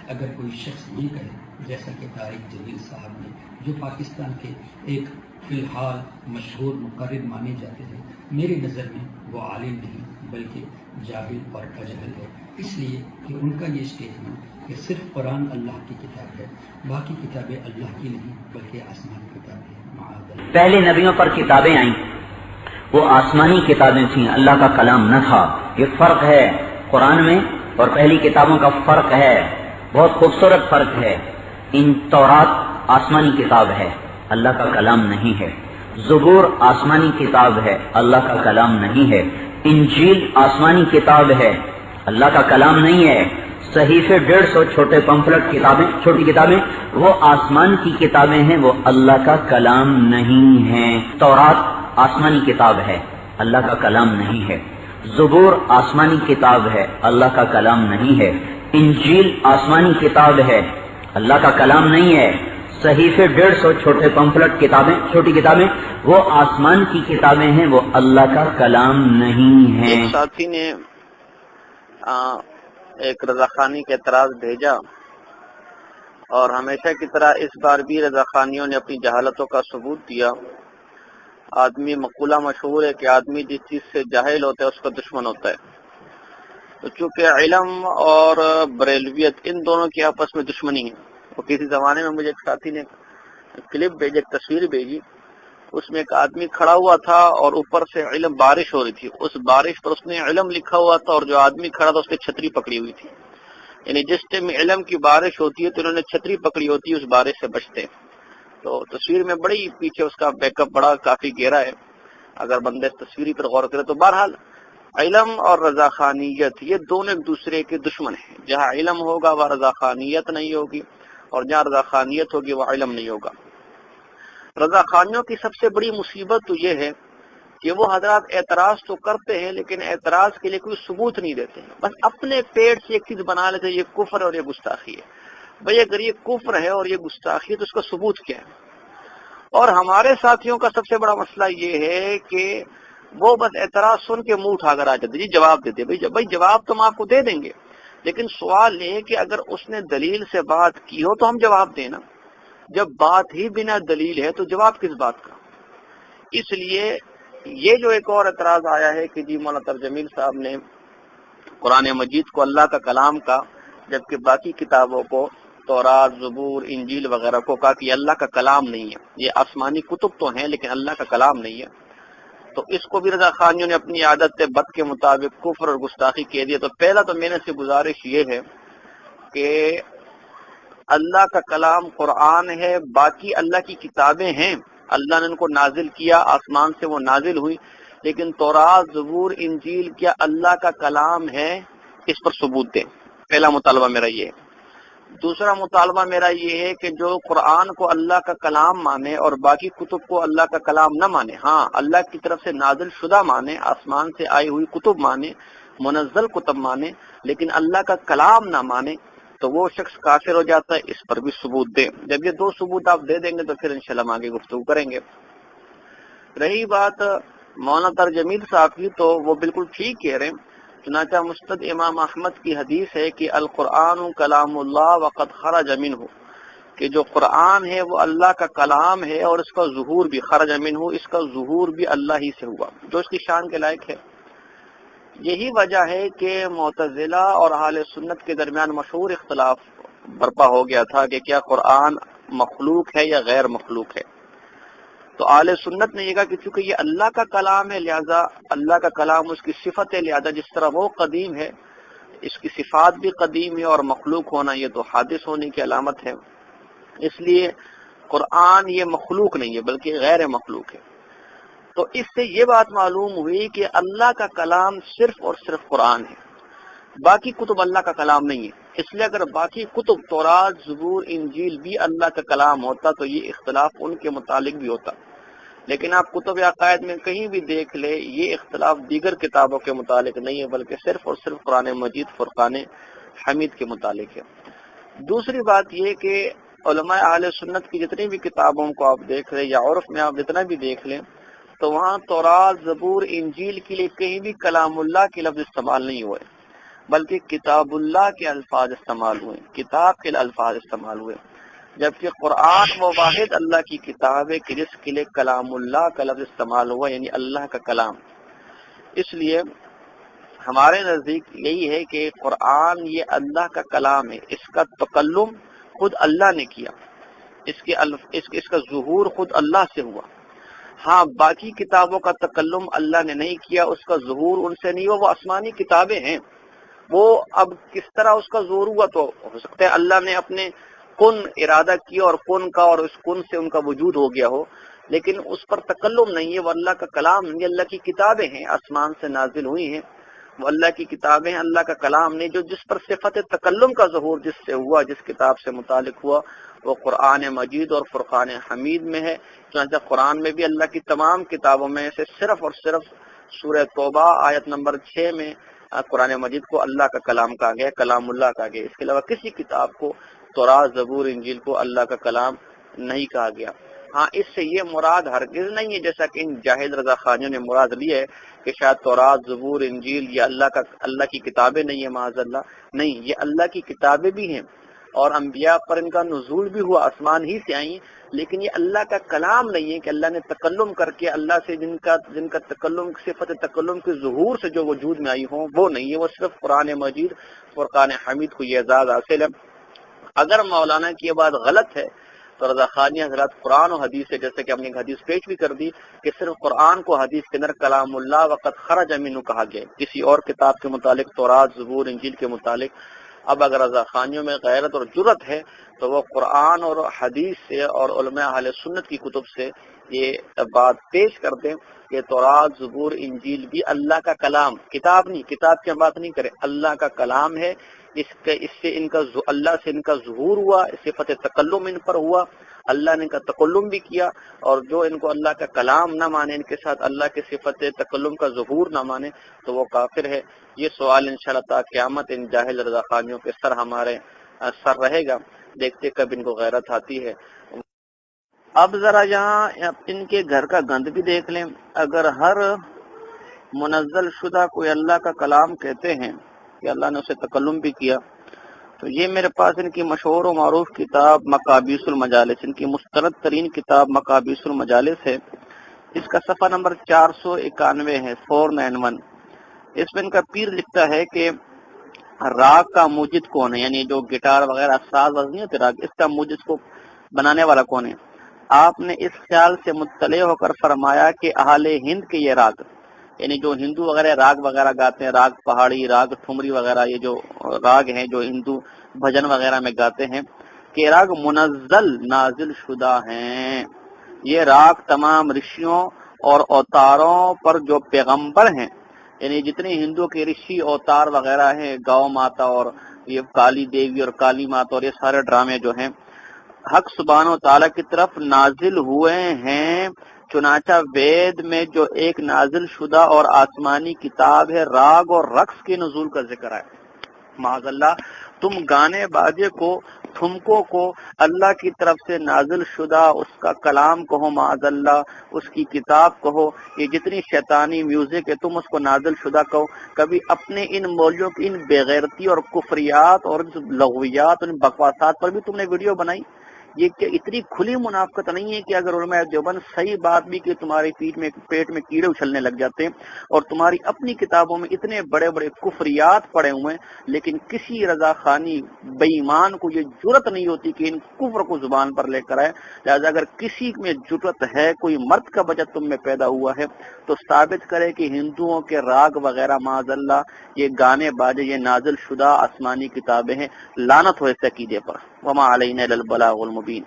اگر کوئی شخص یہ کہے جیسا کہ طارق جمیل صاحب نے، جو پاکستان کے ایک فی الحال مشہور مقرر مانے جاتے ہیں، میری نظر میں وہ عالم نہیں بلکہ جاہل اور اجہل ہے، اس لیے کہ ان کا یہ اسٹیٹمنٹ کہ صرف قرآن اللہ کی کتاب ہے، باقی کتابیں اللہ کی نہیں بلکہ آسمانی کتابیں ہیں۔ معاذ اللہ۔ پہلے نبیوں پر کتابیں آئیں، وہ آسمانی کتابیں تھیں، اللہ کا کلام نہ تھا۔ یہ فرق ہے قرآن میں اور پہلی کتابوں کا فرق ہے، بہت خوبصورت فرق ہے۔ ان تورات آسمانی کتاب ہے، اللہ کا کلام نہیں ہے۔ زبور آسمانی کتاب ہے، اللہ کا کلام نہیں ہے۔ انجیل آسمانی کتاب ہے، اللہ کا کلام نہیں ہے۔ صحیفے 150 چھوٹے پمفلٹ کتابیں، چھوٹی کتابیں، وہ آسمان کی کتابیں ہیں، وہ اللہ کا کلام نہیں ہیں۔ تورات آسمانی کتاب ہے، اللہ کا کلام نہیں ہے۔ زبور آسمانی کتاب ہے، اللہ کا کلام نہیں ہے۔ انجیل آسمانی کتاب ہے، اللہ کا کلام نہیں ہے۔ صحیفے 150 چھوٹے پمفلٹ کتابیں، چھوٹی کتابیں، وہ آسمان کی کتابیں ہیں، وہ اللہ کا کلام نہیں ہے۔ ایک ساتھی نے ایک رضاخانی کا اعتراض بھیجا، اور ہمیشہ کی طرح اس بار بھی رضاخانیوں نے اپنی جہالتوں کا ثبوت دیا۔ آدمی مقولہ مشہور ہے کہ آدمی جس چیز سے جاہل ہوتا ہے اس کا دشمن ہوتا ہے۔ تو چونکہ علم اور بریلویت ان دونوں کی آپس میں دشمنی ہے، اور کسی زمانے میں مجھے ایک ساتھی نے کلپ بھیجی، ایک تصویر بھیجی، اس میں ایک آدمی کھڑا ہوا تھا اور اوپر سے علم بارش ہو رہی تھی، اس بارش پر اس نے علم لکھا ہوا تھا، اور جو آدمی کھڑا تھا اس نے چھتری پکڑی ہوئی تھی۔ یعنی جس ٹائم علم کی بارش ہوتی ہے تو انہوں نے چھتری پکڑی ہوتی ہے، اس بارش سے بچتے ہیں۔ تو تصویر میں بڑی پیچھے اس کا بیک اپ بڑا کافی گہرا ہے، اگر بندے تصویری پر غور کرے تو۔ بہرحال علم اور رضاخانیت یہ دونوں ایک دوسرے کے دشمن ہیں۔ جہاں علم ہوگا وہ رضاخانیت نہیں ہوگی، اور جہاں رضاخانیت ہوگی وہ علم نہیں ہوگا۔ رضاخانیوں کی سب سے بڑی مصیبت تو یہ ہے کہ وہ حضرات اعتراض تو کرتے ہیں لیکن اعتراض کے لیے کوئی ثبوت نہیں دیتے ہیں، بس اپنے پیٹ سے ایک چیز بنا لیتے ہیں، یہ کفر اور یہ گستاخی ہے۔ بھئی اگر یہ کفر ہے اور یہ گستاخی ہے تو اس کا ثبوت کیا ہے؟ اور ہمارے ساتھیوں کا سب سے بڑا مسئلہ یہ ہے کہ وہ بس اعتراض سن کے منہ اٹھا کر آ جاتے، جی جواب دیتے۔ بھئی جواب تو ہم آپ کو دے دیں گے، لیکن سوال یہ ہے کہ اگر اس نے دلیل سے بات کی ہو تو ہم جواب دیں نا۔ جب بات ہی بنا دلیل ہے تو جواب کس بات کا؟ اس لیے یہ جو ایک اور اعتراض آیا ہے کہ جی مولانا طارق جمیل صاحب نے قرآن مجید کو اللہ کا کلام کا، جبکہ باقی کتابوں کو تورات، زبور، انجیل وغیرہ کو کہا کہ یہ اللہ کا کلام نہیں ہے، یہ آسمانی کتب تو ہیں لیکن اللہ کا کلام نہیں ہے، تو اس کو بھی رضاخانیوں نے اپنی عادت بد کے مطابق کفر اور گستاخی کہہ دیا۔ تو پہلا تو میرے سے گزارش یہ ہے کہ اللہ کا کلام قرآن ہے، باقی اللہ کی کتابیں ہیں، اللہ نے ان کو نازل کیا، آسمان سے وہ نازل ہوئی، لیکن تورات، زبور، انجیل کیا اللہ کا کلام ہے؟ اس پر ثبوت دیں۔ پہلا مطالبہ میرا یہ ہے۔ دوسرا مطالبہ میرا یہ ہے کہ جو قرآن کو اللہ کا کلام مانے اور باقی کتب کو اللہ کا کلام نہ مانے، ہاں اللہ کی طرف سے نازل شدہ مانے، آسمان سے آئی ہوئی کتب مانے، منزل کتب مانے، لیکن اللہ کا کلام نہ مانے، تو وہ شخص کافر ہو جاتا ہے۔ اس پر بھی ثبوت دیں۔ جب یہ دو ثبوت آپ دے دیں گے تو پھر انشاءاللہ ہم آگے گفتگو کریں گے۔ رہی بات مولانا طارق جمیل صاحب کی، تو وہ بالکل ٹھیک کہہ رہے ہیں۔ چنانچہ مستد امام احمد کی حدیث ہے کہ القرآن کلام اللہ وقد خرج منہ، کہ جو قرآن ہے وہ اللہ کا کلام ہے اور اس کا ظہور بھی خرج منہ، اس کا ظہور بھی اللہ ہی سے ہوا، جو اس کی شان کے لائق ہے۔ یہی وجہ ہے کہ معتزلہ اور اہل سنت کے درمیان مشہور اختلاف برپا ہو گیا تھا کہ کیا قرآن مخلوق ہے یا غیر مخلوق ہے۔ تو اہل سنت نے یہ کہا کہ چونکہ یہ اللہ کا کلام ہے لہذا اللہ کا کلام اس کی صفت ہے، لہذا جس طرح وہ قدیم ہے اس کی صفات بھی قدیم ہے، اور مخلوق ہونا یہ تو حادث ہونے کی علامت ہے، اس لیے قرآن یہ مخلوق نہیں ہے بلکہ غیر مخلوق ہے۔ تو اس سے یہ بات معلوم ہوئی کہ اللہ کا کلام صرف اور صرف قرآن ہے، باقی کتب اللہ کا کلام نہیں ہے۔ اس لیے اگر باقی کتب تورات، زبور، انجیل بھی اللہ کا کلام ہوتا تو یہ اختلاف ان کے متعلق بھی ہوتا، لیکن آپ کتب عقائد میں کہیں بھی دیکھ لے یہ اختلاف دیگر کتابوں کے متعلق نہیں ہے بلکہ صرف اور صرف قرآن مجید فرقان حمید کے متعلق ہے۔ دوسری بات یہ کہ علماء اہل سنت کی جتنی بھی کتابوں کو آپ دیکھ لیں یا عرف میں آپ جتنا بھی دیکھ لیں تو وہاں تورات، زبور، انجیل کے لیے کہیں بھی کلام اللہ کے لفظ استعمال نہیں ہوئے، بلکہ کتاب اللہ کے الفاظ استعمال ہوئے، کتاب کے الفاظ استعمال ہوئے، جبکہ قرآن وہ واحد اللہ کی کتاب ہے کہ جس کے لیے کلام اللہ کا لفظ استعمال ہوا، یعنی اللہ کا کلام۔ اس لیے ہمارے نزدیک یہی ہے کہ قرآن یہ اللہ کا کلام ہے، اس کا تکلم خود اللہ نے کیا، اس کا ظہور خود اللہ سے ہوا۔ ہاں باقی کتابوں کا تکلم اللہ نے نہیں کیا، اس کا ظہور ان سے نہیں ہوا، وہ آسمانی کتابیں ہیں، وہ اب کس طرح اس کا ظہور ہوا تو ہو سکتا ہے اللہ نے اپنے کن ارادہ کیا اور کن کا، اور اس کن سے ان کا وجود ہو گیا ہو، لیکن اس پر تکلم نہیں ہے، وہ اللہ کا کلام نہیں، اللہ کی کتابیں ہیں، آسمان سے نازل ہوئی ہیں، وہ اللہ کی کتابیں ہیں، اللہ کا کلام نہیں۔ جو جس پر صفت تکلم کا ظہور جس سے ہوا، جس کتاب سے متعلق ہوا، وہ قرآن مجید اور فرقان حمید میں ہے۔ چنانچہ قرآن میں بھی اللہ کی تمام کتابوں میں سے صرف اور صرف سورہ توبہ آیت نمبر 6 میں قرآن مجید کو اللہ کا کلام کہا گیا، کلام اللہ کہا گیا، اس کے علاوہ کسی کتاب کو، تورات، زبور، انجیل کو اللہ کا کلام نہیں کہا گیا۔ ہاں اس سے یہ مراد ہرگز نہیں ہے جیسا کہ ان جاہل رضا خانیوں نے مراد لی ہے کہ شاید تورات، زبور، انجیل یہ اللہ کی کتابیں نہیں ہیں، معاذ اللہ، نہیں، یہ اللہ کی کتابیں بھی ہیں، اور انبیاء پر ان کا نزول بھی ہوا، آسمان ہی سے آئیں، لیکن یہ اللہ کا کلام نہیں ہے کہ اللہ نے تکلم کر کے، اللہ سے جن کا تکلم، صفت تکلم کے ظہور سے جو وجود میں آئی ہوں، وہ نہیں ہے، وہ صرف قرآن مجید، فرقان حمید کو یہ اعزاز حاصل ہے۔ اگر مولانا کی یہ بات غلط ہے تو رضا خانی حضرات قرآن و حدیث سے، جیسے کہ ہم نے ایک حدیث پیش بھی کر دی کہ صرف قرآن کو حدیث کے اندر کلام اللہ وقت خرج منہ کہا گیا، کسی اور کتاب کے متعلق، تورات، زبور، انجیل کے متعلق۔ اب اگر رضا خانیوں میں غیرت اور جرت ہے تو وہ قرآن اور حدیث سے اور علماء اہل سنت کی کتب سے یہ بات پیش کر دیں کہ تورات، زبور، انجیل بھی اللہ کا کلام، کتاب نہیں، کتاب کی ہم بات نہیں کریں، اللہ کا کلام ہے، اس سے اللہ سے ان کا ظہور ہوا، صفت تکلم ان پر ہوا، اللہ نے ان کا تکلم بھی کیا، اور جو ان کو اللہ کا کلام نہ مانے، ان کے ساتھ اللہ کے صفت تکلم کا ظہور نہ مانے تو وہ کافر ہے۔ یہ سوال انشاءاللہ تا قیامت ان جاہل رضا خانیوں کے سر ہمارے سر رہے گا، دیکھتے کب ان کو غیرت آتی ہے۔ اب ذرا یہاں ان کے گھر کا گند بھی دیکھ لیں، اگر ہر منزل شدہ کوئی اللہ کا کلام کہتے ہیں کہ اللہ نے اسے تکلم بھی کیا، تو یہ میرے پاس ان کی مشہور و معروف کتاب مقابیس المجالس، ان کی مستند ترین کتاب مقابیس المجالس ہے، اس کا صفحہ نمبر 491 ہے، 491۔ اس میں ان کا پیر لکھتا ہے کہ راگ کا موجد کون ہے، یعنی جو گٹار وغیرہ ساز نہیں ہوتے راگ، اس کا موجد کو بنانے والا کون ہے۔ آپ نے اس خیال سے مطلع ہو کر فرمایا کہ اہل ہند کے یہ راگ، یعنی جو ہندو وغیرہ راگ وغیرہ گاتے ہیں، راگ پہاڑی، راگ ٹھمری وغیرہ، یہ جو راگ ہیں جو ہندو بھجن وغیرہ میں گاتے ہیں، کہ راگ منزل نازل شدہ ہیں، یہ راگ تمام رشیوں اور اوتاروں پر جو پیغمبر ہیں، یعنی جتنے ہندو کے رشی اوتار وغیرہ ہیں، گاؤ ماتا اور یہ کالی دیوی اور کالی ماتا اور یہ سارے ڈرامے جو ہیں، حق سبحانہ و تعالیٰ کی طرف نازل ہوئے ہیں۔ چنانچہ وید میں جو ایک نازل شدہ اور آسمانی کتاب ہے، راگ اور رقص کے نزول کا ذکر ہے۔ معاذ اللہ، تم گانے باجے کو، ٹھمکوں کو اللہ کی طرف سے نازل شدہ اس کا کلام کہو، معاذ اللہ اس کی کتاب کہو، یہ جتنی شیطانی میوزک ہے تم اس کو نازل شدہ کہو۔ کبھی اپنے ان مولویوں کی ان بےغیرتی اور کفریات اور لغویات اور بکواسات پر بھی تم نے ویڈیو بنائی؟ یہ کہ اتنی کھلی منافقت نہیں ہے کہ اگر علماء دیوبند صحیح بات بھی کہ تمہاری پیٹ میں کیڑے اچھلنے لگ جاتے ہیں، اور تمہاری اپنی کتابوں میں اتنے بڑے بڑے کفریات پڑے ہوئے ہیں، لیکن کسی رضا خانی بے ایمان کو یہ جرت نہیں ہوتی کہ ان کفر کو زبان پر لے کر آئے۔ لہذا اگر کسی میں جرت ہے، کوئی مرد کا بچہ تم میں پیدا ہوا ہے، تو ثابت کرے کہ ہندوؤں کے راگ وغیرہ معاذ اللہ، یہ گانے باجے، یہ نازل شدہ آسمانی کتابیں ہیں، لعنت ہو اس عقیدے پر۔ وما علینا الا البلاغ المبین۔